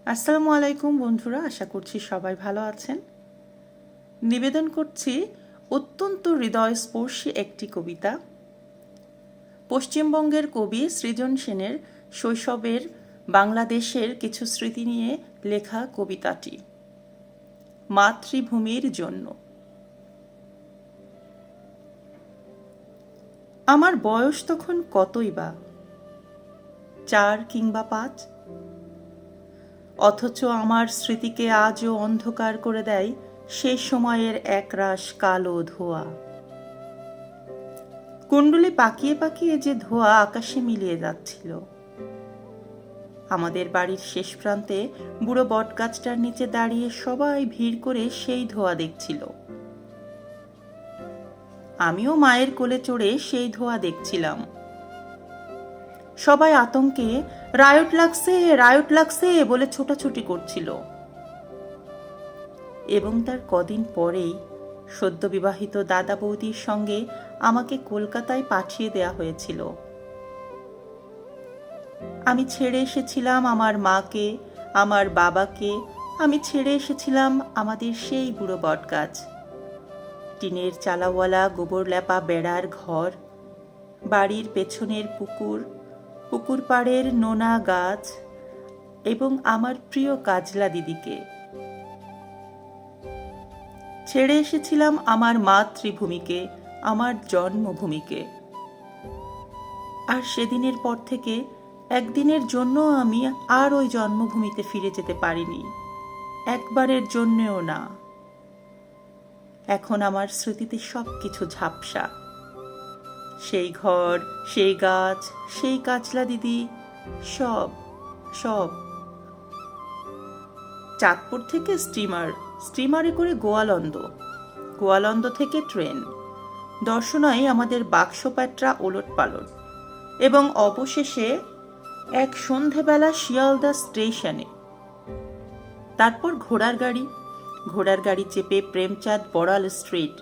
আসসালামু আলাইকুম বন্ধুরা, আশা করছি সবাই ভালো আছেন। নিবেদন করছি অত্যন্ত হৃদয়স্পর্শী একটি কবিতা। পশ্চিমবঙ্গের কবি সৃজন সেনের শৈশবের বাংলাদেশের কিছু স্মৃতি নিয়ে লেখা কবিতাটি মাতৃভূমির জন্য। আমার বয়স তখন কতই বা, 4 কিংবা 5, অথচ আমার স্মৃতিকে আজও অন্ধকার করে দেয় সেই সময়ের একরাশ কালো ধোঁয়া। কুণ্ডুলি পাকিয়ে পাকিয়ে যে ধোঁয়া আকাশে মিলিয়ে যাচ্ছিল। আমাদের বাড়ির শেষ প্রান্তে বুড়ো বটগাছটার নিচে দাঁড়িয়ে সবাই ভিড় করে সেই ধোঁয়া দেখছিল। আমিও মায়ের কোলে চড়ে সেই ধোঁয়া দেখছিলাম। সবাই আতঙ্কে রায়ট লাগছে, রায়ট লাগছে বলে ছোটাছুটি করছিল। এবং তার কদিন পরেই সদ্যবিবাহিত দাদা বৌদির সঙ্গে আমাকে কলকাতায় পাঠিয়ে দেয়া হয়েছিল। আমি ছেড়ে এসেছিলাম আমার মাকে, আমার বাবাকে, আমি ছেড়ে এসেছিলাম আমাদের সেই বুড়ো বটগাছ, টিনের চালাওয়ালা গোবর লেপা বেড়ার ঘর, বাড়ির পেছনের পুকুর, পুকুর পাড়ের নোনা গাছ এবং আমার প্রিয় কাজলা দিদিকে। ছেড়ে এসেছিলাম আমার মাতৃভূমিকে, আমার জন্মভূমিকে। আর সেদিনের পর থেকে একদিনের জন্য আমি আর ওই জন্মভূমিতে ফিরে যেতে পারিনি, একবারের জন্যও না। এখন আমার স্মৃতিতে সব কিছু ঝাপসা। সেই ঘর, সেই গাছ, সেই কাচলা দিদি, সব সব। চাঁদপুর থেকে স্টিমারে করে গোয়ালন্দ, গোয়ালন্দ থেকে ট্রেন, দর্শনায় আমাদের বাক্সপ্যাটরা ওলট পালট, এবং অবশেষে এক সন্ধেবেলা শিয়ালদা স্টেশনে। তারপর ঘোড়ার গাড়ি চেপে প্রেমচাঁদ বড়াল স্ট্রিট,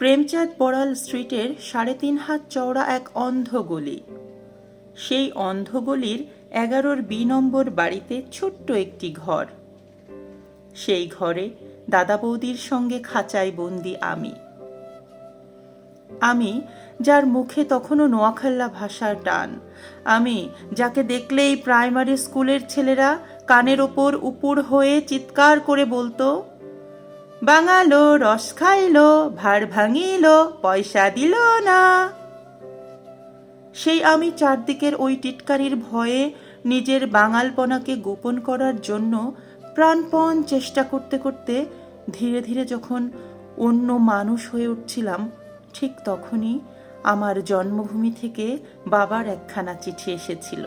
প্রেমচাঁদ বড়াল স্ট্রিটের 3.5 হাত চওড়া এক অন্ধ গলি। সেই অন্ধ গলির 11 B নম্বর বাড়িতে ছোট্ট একটি ঘর। সেই ঘরে দাদা বৌদির সঙ্গে খাঁচায় বন্দি আমি, যার মুখে তখনও নোয়াখাল্লা ভাষার টান, আমি যাকে দেখলেই প্রাইমারি স্কুলের ছেলেরা কানের ওপর উপুর হয়ে চিৎকার করে বলতো, বাঙালো রস খাইলো, ভাড় ভাঙিল, পয়সা দিল না। সেই আমি চারদিকের ওই টিটকারির ভয়ে নিজের বাঙালপনাকে গোপন করার জন্য প্রাণপণ চেষ্টা করতে করতে ধীরে ধীরে যখন অন্য মানুষ হয়ে উঠছিলাম, ঠিক তখনই আমার জন্মভূমি থেকে বাবার একখানা চিঠি এসেছিল।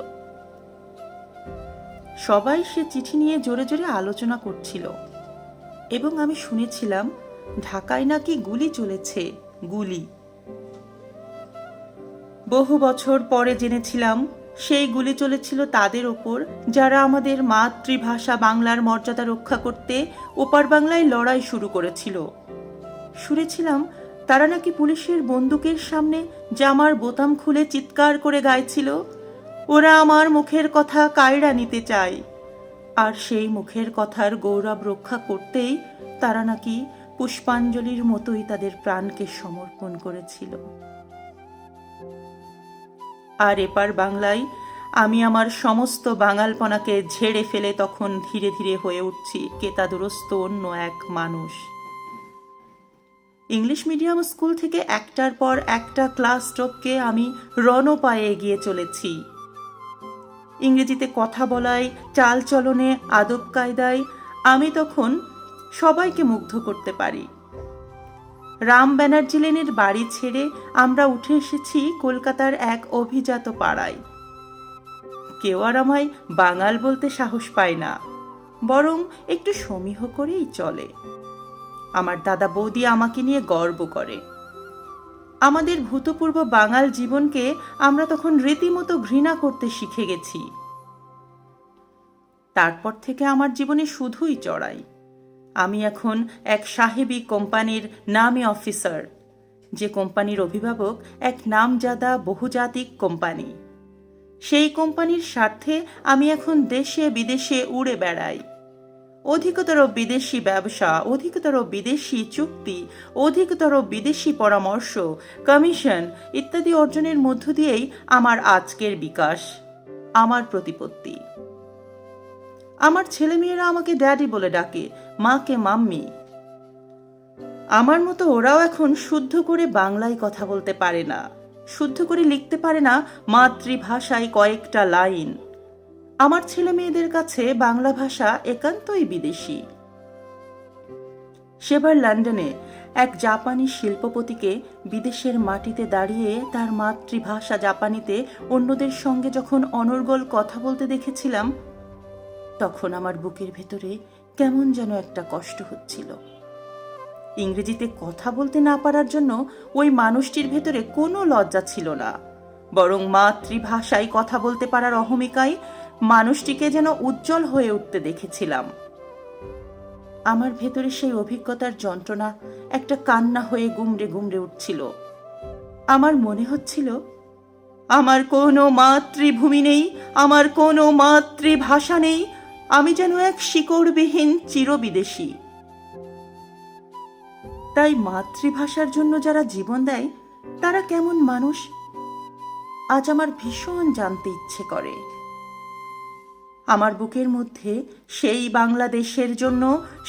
সবাই সে চিঠি নিয়ে জোরে জোরে আলোচনা করছিল এবং আমি শুনেছিলাম ঢাকায় নাকি গুলি চলেছে, গুলি। বহু বছর পরে জেনেছিলাম সেই গুলি চলেছিল তাদের ওপর যারা আমাদের মাতৃভাষা বাংলার মর্যাদা রক্ষা করতে ওপার বাংলায় লড়াই শুরু করেছিল। শুনেছিলাম তারা নাকি পুলিশের বন্দুকের সামনে জামার বোতাম খুলে চিৎকার করে গাইছিল, ওরা আমার মুখের কথা কায়রা নিতে চায়। আর সেই মুখের কথার গৌরব রক্ষা করতেই তারা নাকি পুষ্পাঞ্জলির মতোই তাদের প্রাণকে সমর্পণ করেছিল। আর এপার বাংলায় আমি আমার সমস্ত বাঙালপনাকে ঝেড়ে ফেলে তখন ধীরে ধীরে হয়ে উঠছি কেতাদুরস্ত অন্য এক মানুষ। ইংলিশ মিডিয়াম স্কুল থেকে একটার পর একটা ক্লাস টপকে আমি রণপায়ে এগিয়ে চলেছি। ইংরেজিতে কথা বলায়, চাল চলনে, আদব কায়দায় আমি তখন সবাইকে মুগ্ধ করতে পারি। রাম ব্যানার্জি লেনের বাড়ি ছেড়ে আমরা উঠে এসেছি কলকাতার এক অভিজাত পাড়ায়। কেউ আর আমায় বাঙাল বলতে সাহস পায় না, বরং একটু সমীহ করেই চলে। আমার দাদা বৌদি আমাকে নিয়ে গর্ব করে। আমাদের ভূতপূর্ব বাঙাল জীবনকে আমরা তখন রীতিমতো ঘৃণা করতে শিখে গেছি। তারপর থেকে আমার জীবনে শুধুই চড়াই। আমি এখন এক সাহেবী কোম্পানির নামী অফিসার, যে কোম্পানির অভিভাবক এক নামজাদা বহুজাতিক কোম্পানি। সেই কোম্পানির স্বার্থে আমি এখন দেশে বিদেশে উড়ে বেড়াই। অধিকতর বিদেশি ব্যবসা, অধিকতর বিদেশি চুক্তি, অধিকতর বিদেশি পরামর্শ, কমিশন ইত্যাদি অর্জনের মধ্য দিয়েই আমার আজকের বিকাশ, আমার প্রতিপত্তি। আমার ছেলেমেয়েরা আমাকে ড্যাডি বলে ডাকে, মাকে মাম্মি। আমার মতো ওরাও এখন শুদ্ধ করে বাংলায় কথা বলতে পারে না, শুদ্ধ করে লিখতে পারে না মাতৃভাষায় কয়েকটা লাইন। আমার ছেলে মেয়েদের কাছে বাংলা ভাষা একান্তই বিদেশি। সেবার লন্ডনে এক জাপানি শিল্পপতিকে বিদেশের মাটিতে দাঁড়িয়ে তার মাতৃভাষা জাপানিতে অন্যদের সঙ্গে যখন অনর্গল কথা বলতে দেখেছিলাম, তখন আমার বুকের ভেতরে কেমন যেন একটা কষ্ট হচ্ছিল। ইংরেজিতে কথা বলতে না পারার জন্য ওই মানুষটির ভেতরে কোনো লজ্জা ছিল না, বরং মাতৃভাষায় কথা বলতে পারার অহমিকায় মানুষটিকে যেন উজ্জ্বল হয়ে উঠতে দেখেছিলাম। আমার ভেতরে সেই অভিজ্ঞতার যন্ত্রণা একটা কান্না হয়ে গুমড়ে গুমড়ে উঠছিল। আমার মনে হচ্ছিল, আমার কোনো মাতৃভূমি নেই, আমার কোনো মাতৃভাষা নেই, আমি যেন এক শিকড়বিহীন চিরবিদেশী। তাই মাতৃভাষার জন্য যারা জীবন দেয় তারা কেমন মানুষ, আজ আমার ভীষণ জানতে ইচ্ছে করে। আমার বুকের মধ্যে সেই বাংলাদেশের জন্য,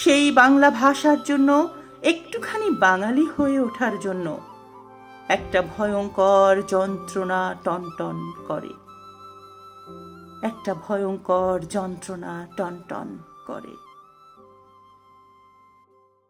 সেই বাংলা ভাষার জন্য, একটুখানি বাঙালি হয়ে ওঠার জন্য একটা ভয়ঙ্কর যন্ত্রণা টনটন করে, একটা ভয়ঙ্কর যন্ত্রণা টনটন করে।